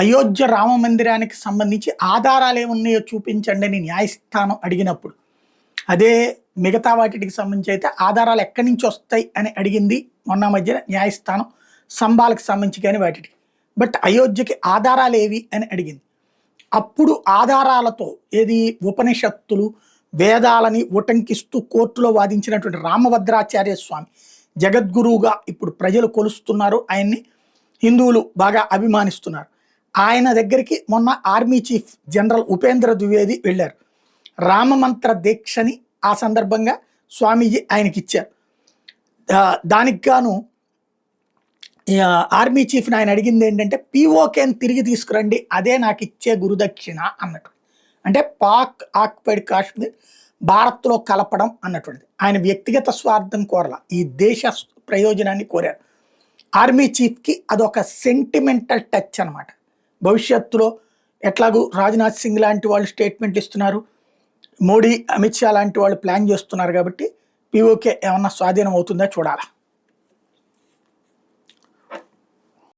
అయోధ్య రామ మందిరానికి సంబంధించి ఆధారాలు ఏమున్నాయో చూపించండి అని న్యాయస్థానం అడిగినప్పుడు, అదే మిగతా వాటికి సంబంధించి అయితే ఆధారాలు ఎక్కడి నుంచి వస్తాయి అని అడిగింది మొన్న మధ్యన న్యాయస్థానం, సంబాలకు సంబంధించి కానీ వాటికి. బట్ అయోధ్యకి ఆధారాలు ఏవి అని అడిగింది. అప్పుడు ఆధారాలతో ఏది ఉపనిషత్తులు వేదాలని ఉటంకిస్తూ కోర్టులో వాదించినటువంటి రామభద్రాచార్య స్వామి, జగద్గురువుగా ఇప్పుడు ప్రజలు కొలుస్తున్నారు, ఆయన్ని హిందువులు బాగా అభిమానిస్తున్నారు. ఆయన దగ్గరికి మొన్న army chief general Upendra Dwivedi వెళ్ళారు. రామమంత్ర దీక్షని ఆ సందర్భంగా స్వామీజీ ఆయనకి ఇచ్చారు. దానికి గాను ఆర్మీ చీఫ్ని ఆయన అడిగింది ఏంటంటే, పీఓకేని తిరిగి తీసుకురండి, అదే నాకు ఇచ్చే గురుదక్షిణ అన్నట్టు. అంటే పాక్ ఆక్యుపైడ్ కాశ్మీర్ భారత్లో కలపడం అన్నటువంటిది. ఆయన వ్యక్తిగత స్వార్థం కోరల, ఈ దేశ ప్రయోజనాన్ని కోరారు. ఆర్మీ చీఫ్కి అదొక సెంటిమెంటల్ టచ్ అనమాట. భవిష్యత్తులో ఎట్లాగూ రాజ్నాథ్ సింగ్ లాంటి వాళ్ళు స్టేట్మెంట్ ఇస్తున్నారు, మోడీ అమిత్ షా లాంటి వాళ్ళు ప్లాన్ చేస్తున్నారు కాబట్టి పీఓకే ఏమన్నా స్వాధీనం అవుతుందా చూడాలి.